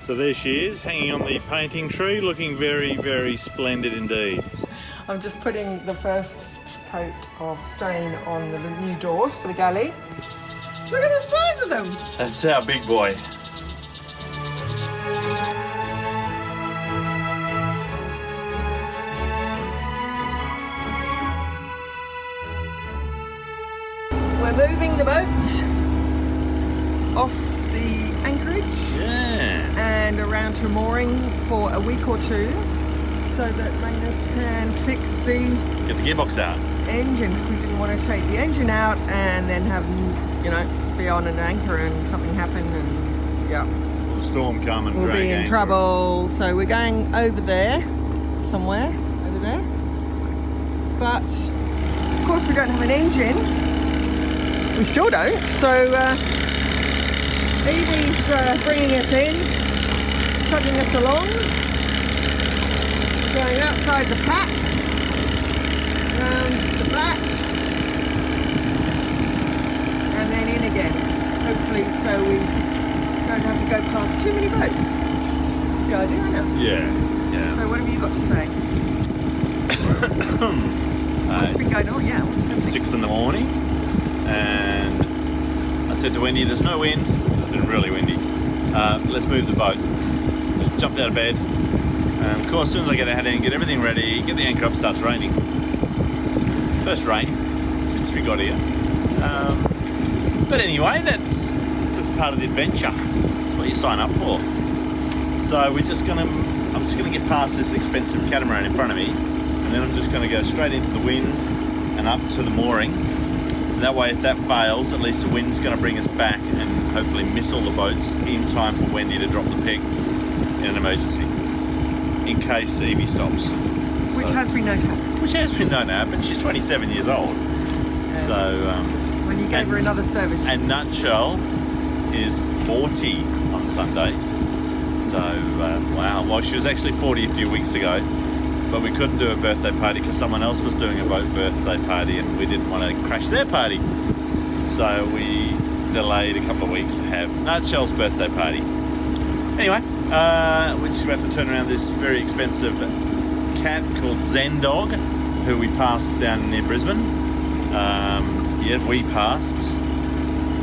So there she is, hanging on the painting tree, looking very, very splendid indeed. I'm just putting the first coat of stain on the new doors for the galley. Look at the size of them! That's our big boy. We're moving the boat off the anchorage and around to mooring for a week or two so that Magnus can fix the... Get the gearbox out. Engine, because we didn't want to take the engine out and then have, you know, be on an anchor and something happen and yeah. The storm come and we'll be in trouble. So we're going over there, somewhere over there. But of course we don't have an engine. We still don't. So Evie's bringing us in, chugging us along, going outside the pack, around the back, and then in again, hopefully, so we don't have to go past too many boats. That's the idea, isn't it? Yeah. So what have you got to say? What's been going on? Yeah. It's 6 in the morning, and I said to Wendy, there's no wind, it's been really windy, let's move the boat. So jumped out of bed, and of course as soon as I get out and get everything ready, get the anchor up, starts raining. First rain since we got here. But anyway, that's part of the adventure. That's what you sign up for. So I'm just gonna get past this expensive catamaran in front of me, and then I'm just gonna go straight into the wind and up to the mooring. And that way, if that fails, at least the wind's gonna bring us back and hopefully miss all the boats in time for Wendy to drop the peg in an emergency, in case Evie stops. Which has been known to happen. Which has been known to happen. She's 27 years old. So when you gave her another service. And Nutshell is 40 on Sunday. So wow. Well, she was actually 40 a few weeks ago, but we couldn't do a birthday party because someone else was doing a boat birthday party, and we didn't want to crash their party. So we delayed a couple of weeks to have Nutshell's birthday party. Anyway, we're just about to turn around this very expensive cat called Zen Dog, who we passed down near Brisbane. We passed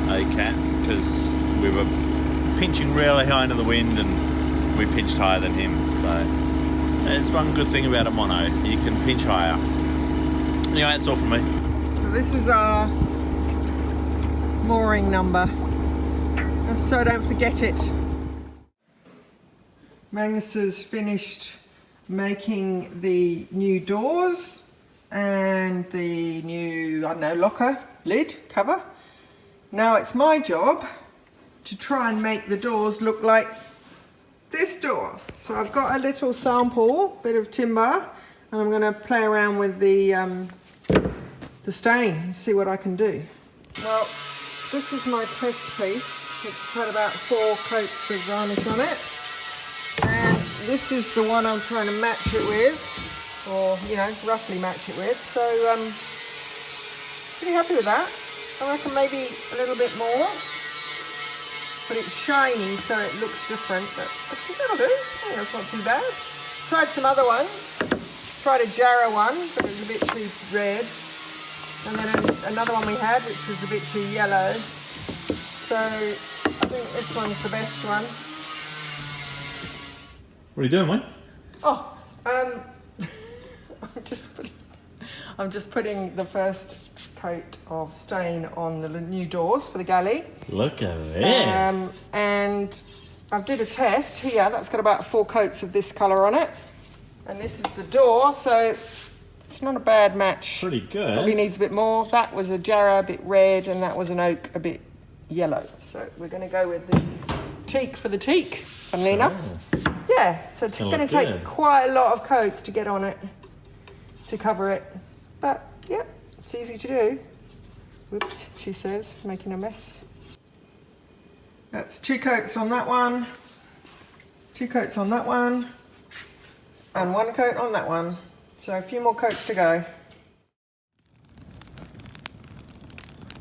a cat because we were pinching really high into the wind, and we pinched higher than him. So there's one good thing about a mono, you can pinch higher. Anyway, that's all from me. So this is our mooring number, just so I don't forget it. Magnus has finished making the new doors and the new, I don't know, locker lid cover. Now it's my job to try and make the doors look like this door. So I've got a little sample bit of timber, and I'm going to play around with the stain and see what I can do. Well, this is my test piece, which has had about 4 coats of varnish on it. And this is the one I'm trying to match it with, or, you know, roughly match it with. So, pretty happy with that. I reckon maybe a little bit more, but it's shiny, so it looks different. But that'll do. I think that's not too bad. Tried some other ones. Tried a Jarrah one, but it was a bit too red. And then another one we had, which was a bit too yellow. So I think this one's the best one. What are you doing, mate? Oh, I'm just putting the first coat of stain on the new doors for the galley. Look at this. And I did a test here. That's got about 4 coats of this colour on it. And this is the door, so it's not a bad match. Pretty good. Probably needs a bit more. That was a Jarrah, a bit red, and that was an oak, a bit yellow. So we're going to go with the teak for the teak, funnily enough. Yeah, so it's going to take quite a lot of coats to get on it, to cover it. But, yeah, it's easy to do. Whoops, she says, making a mess. That's 2 coats on that one, 2 coats on that one, and 1 coat on that one. So a few more coats to go.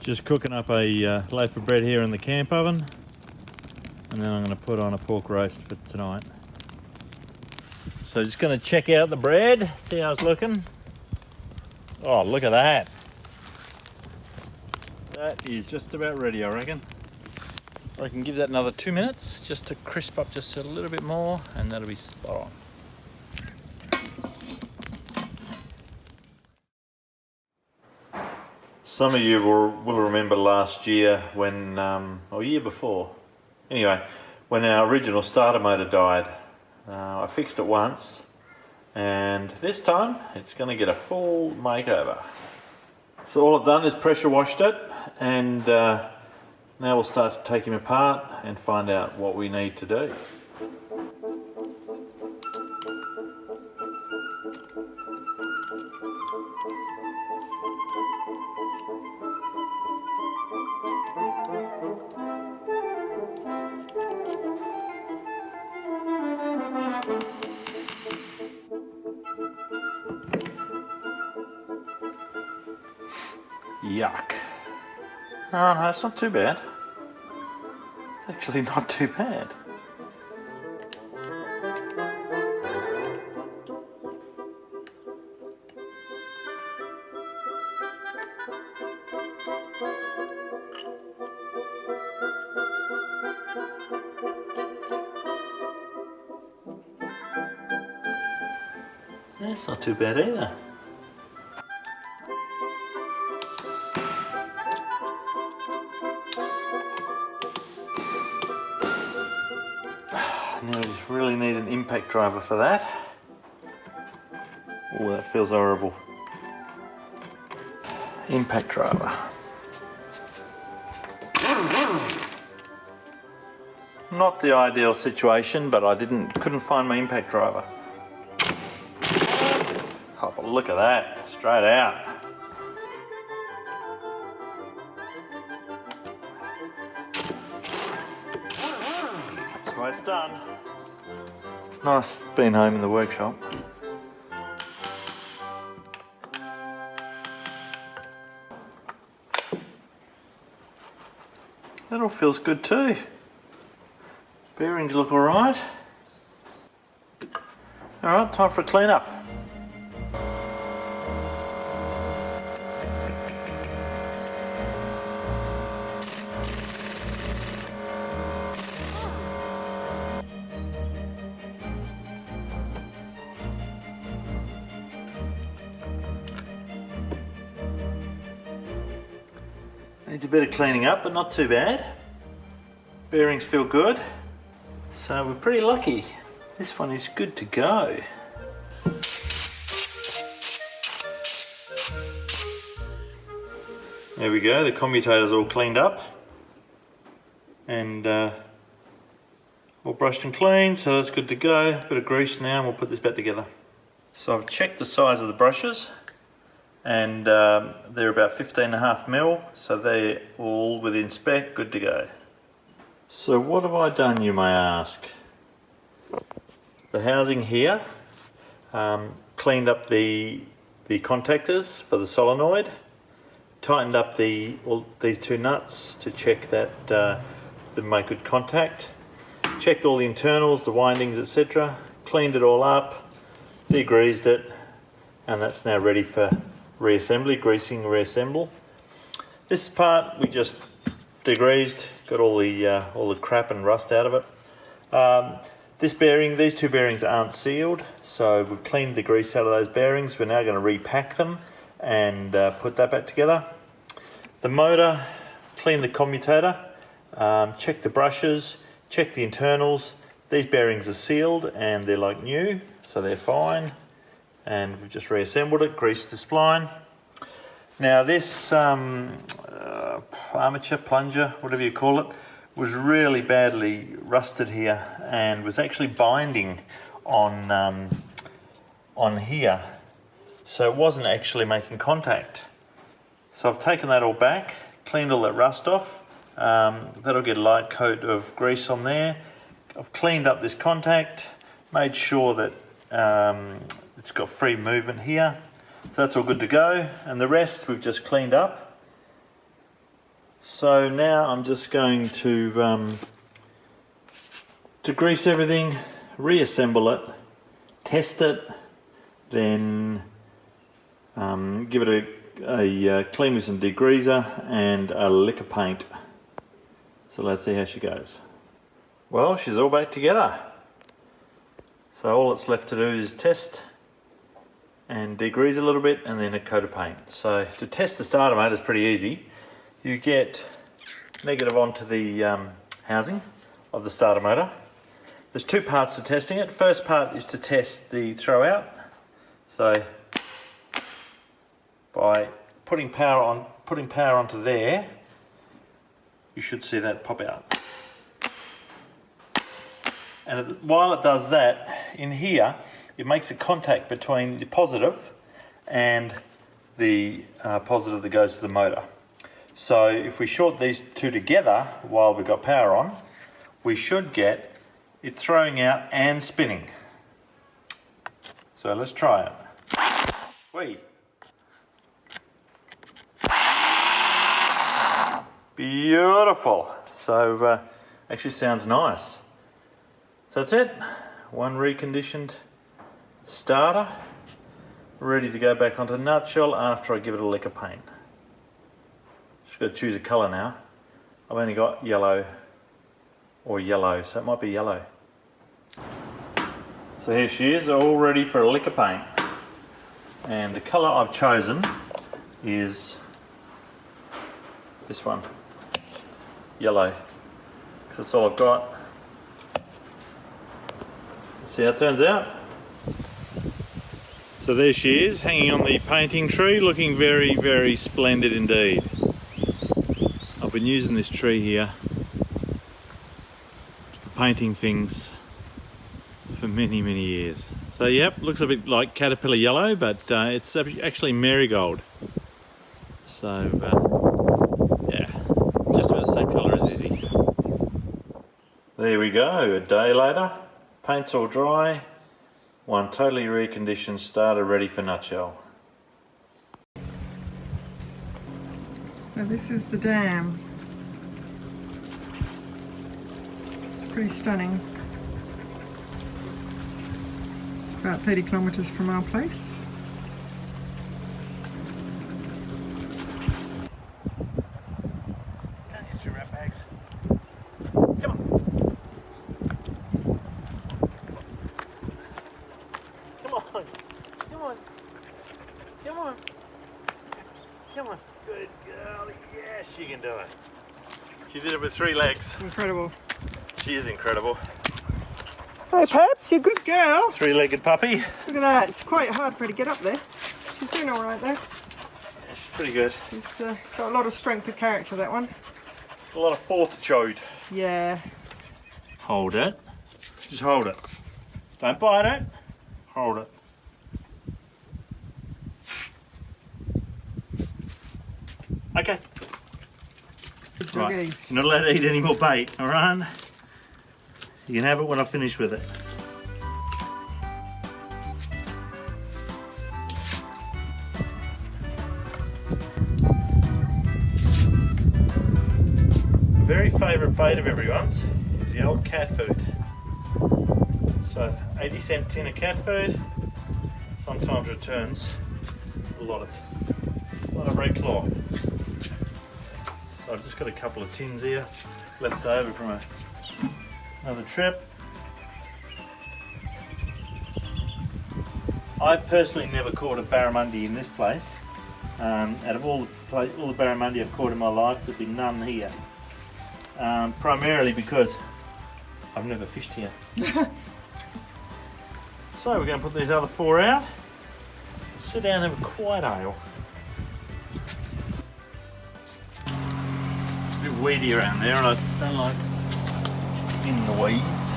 Just cooking up a loaf of bread here in the camp oven. And then I'm going to put on a pork roast for tonight. So just going to check out the bread, see how it's looking. Oh, look at that. That is just about ready, I reckon. I can give that another 2 minutes just to crisp up just a little bit more, and that'll be spot on. Some of you will remember last year when, or year before, anyway, when our original starter motor died. I fixed it once, and this time it's going to get a full makeover. So all I've done is pressure washed it, and now we'll start to take him apart and find out what we need to do. Yuck. Oh no, it's not too bad. It's actually not too bad. That's not too bad either. Now we just really need an impact driver for that. Oh, that feels horrible. Impact driver. Not the ideal situation, but I couldn't find my impact driver. Oh, but look at that, straight out. That's the way it's done. It's nice being home in the workshop. That all feels good too. Bearings look alright. Alright, time for a clean up. Needs a bit of cleaning up, but not too bad. Bearings feel good, so we're pretty lucky. This one is good to go. There we go, the commutator's all cleaned up and all brushed and clean, so that's good to go. Bit of grease now and we'll put this back together. So I've checked the size of the brushes, and they're about 15.5 mil, so they're all within spec, good to go. So what have I done, you may ask? The housing here, cleaned up the contactors for the solenoid, tightened up these two nuts to check that they make good contact, checked all the internals, the windings, etc., cleaned it all up, degreased it, and that's now ready for reassembly, greasing, reassemble. This part we just degreased, got all the crap and rust out of it. These two bearings aren't sealed, so we've cleaned the grease out of those bearings. We're now going to repack them and put that back together. The motor, clean the commutator, check the brushes, check the internals. These bearings are sealed and they're like new, so they're fine. And we've just reassembled it, greased the spline. Now this armature, plunger, whatever you call it, was really badly rusted here and was actually binding on here. So it wasn't actually making contact. So I've taken that all back, cleaned all that rust off. That'll get a light coat of grease on there. I've cleaned up this contact, made sure that it's got free movement here. So that's all good to go. And the rest we've just cleaned up. So now I'm just going to to grease everything, reassemble it, test it, then give it a clean with some degreaser and a lick of paint. So let's see how she goes. Well, she's all back together. So all that's left to do is test and degrease a little bit and then a coat of paint. So to test the starter motor is pretty easy. You get negative onto the housing of the starter motor. There's two parts to testing it. First part is to test the throw out. So by putting power onto there, you should see that pop out. And while it does that, in here, it makes a contact between the positive and the positive that goes to the motor. So if we short these two together while we've got power on, we should get it throwing out and spinning. So let's try it. Whee! Beautiful. So actually sounds nice. So that's it. One reconditioned starter, ready to go back onto nutshell after I give it a lick of paint. Just got to choose a colour now. I've only got yellow or yellow, so it might be yellow. So here she is, all ready for a lick of paint. And the colour I've chosen is this one, yellow, because that's all I've got. Let's see how it turns out. So there she is, hanging on the painting tree, looking very, very splendid indeed. I've been using this tree here for painting things for many, many years. So yep, looks a bit like caterpillar yellow, but it's actually marigold. So yeah, just about the same colour as Izzy. There we go, a day later, paint's all dry, one totally reconditioned starter ready for nutshell. So this is the dam. It's pretty stunning. It's about 30 kilometres from our place. Can't get your wrap bags. Come on. Come on. Come on. Come on. Come on. Good girl. Yes, she can do it. She did it with 3 legs. Incredible. She is incredible. Hey Peps, you're a good girl. 3-legged puppy. Look at that, it's quite hard for her to get up there. She's doing all right there. Yeah, she's pretty good. She's got a lot of strength of character, that one. A lot of fortitude. Yeah. Hold it. Just hold it. Don't bite it. Hold it. Okay. Good Right. doggies. You're not allowed to eat any more bait, alright? You can have it when I finish with it. A very favourite bait of everyone's is the old cat food. So 80-cent tin of cat food sometimes returns a lot of red claw. So I've just got a couple of tins here left over from another trip. I've personally never caught a barramundi in this place. Out of all the barramundi I've caught in my life, there'd be none here. Primarily because I've never fished here. So we're going to put these other 4 out, sit down and have a quiet ale. It's a bit weedy around there and I don't like in the weeds.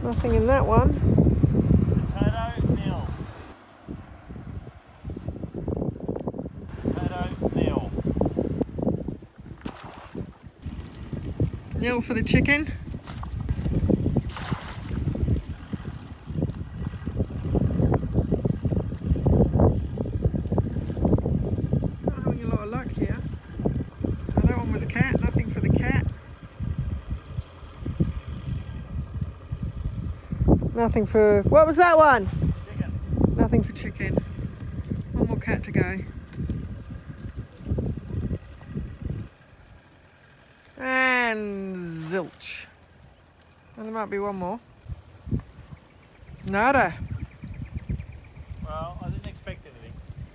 Nothing in that one. Potato nil. Potato nil. Nil for the chicken. Nothing for... What was that one? Chicken. Nothing for chicken. One more cat to go. And zilch. And there might be one more. Nada. Well, I didn't expect anything.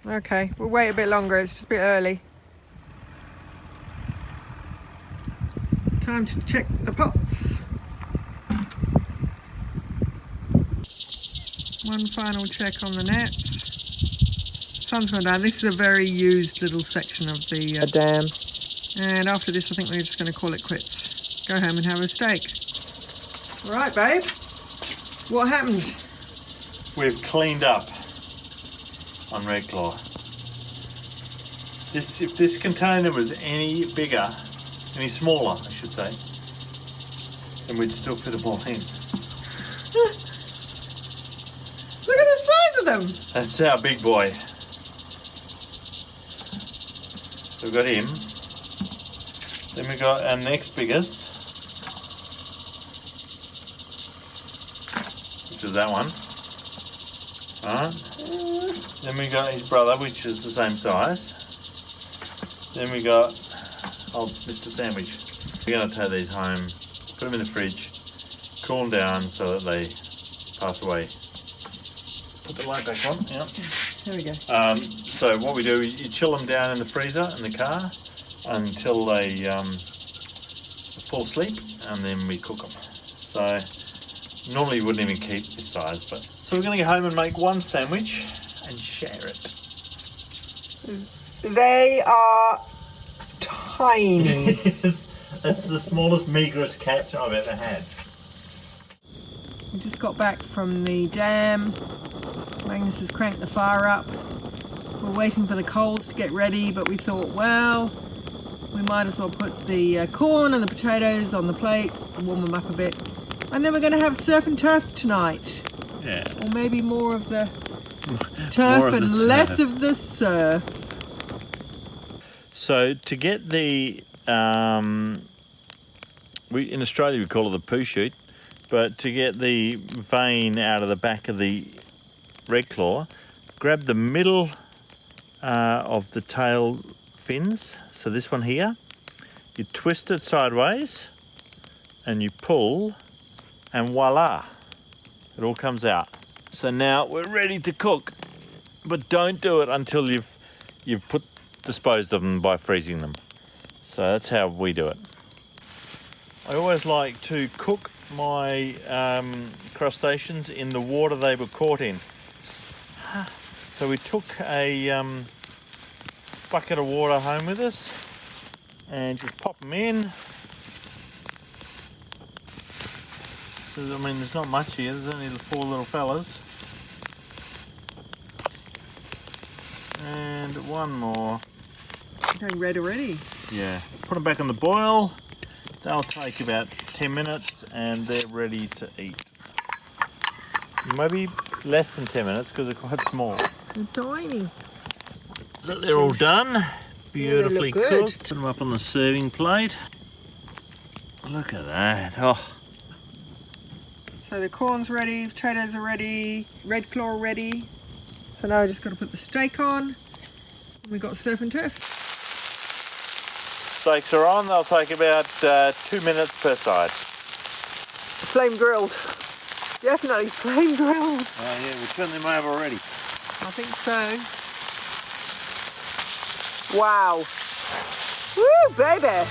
Okay, we'll wait a bit longer. It's just a bit early. Time to check the pots. One final check on the nets. Sun's gone down. This is a very used little section of the dam. And after this, I think we're just going to call it quits. Go home and have a steak. All right, babe. What happened? We've cleaned up on Red Claw. If this container was any bigger, any smaller, I should say, then we'd still fit them all in. Look at the size of them. That's our big boy. So we've got him. Then we got our next biggest, which is that one. Alright. Then we got his brother, which is the same size. Then we got old Mr. Sandwich. We're going to take these home, put them in the fridge, cool them down so that they pass away. Put the light back on. Yeah. There we go. So what we do is you chill them down in the freezer in the car until they fall asleep, and then we cook them. So normally you wouldn't even keep this size, but so we're going to go home and make one sandwich and share it. They are tiny. That's the smallest, meagerest catch I've ever had. We just got back from the dam. Magnus has cranked the fire up. We're waiting for the coals to get ready, but we thought, well, we might as well put the corn and the potatoes on the plate and warm them up a bit. And then we're going to have surf and turf tonight. Yeah. Or maybe more of the turf and less of the surf. So to get the, in Australia we call it the poo chute, but to get the vein out of the back of the red claw, grab the middle of the tail fins, so this one here, you twist it sideways and you pull, and voila, it all comes out. So now we're ready to cook, but don't do it until you've disposed of them by freezing them. So that's how we do it. I always like to cook my crustaceans in the water they were caught in. So we took a bucket of water home with us and just pop them in. So, I mean, there's not much here, there's only 4 little fellas. And one more. Going red already. Yeah, put them back on the boil. They'll take about 10 minutes and they're ready to eat. Maybe less than 10 minutes because they're quite small. They're tiny. So they're all done. Beautifully Yeah, they look good. cooked. Put them up on the serving plate. Look at that. Oh. So the corn's ready, potatoes are ready, red claw ready. So now I just got to put the steak on. We've got surf and turf. Steaks are on. They'll take about 2 minutes per side. Flame grilled. Definitely flame grilled. Oh yeah, we've turned them over already. I think so. Wow. Woo, baby.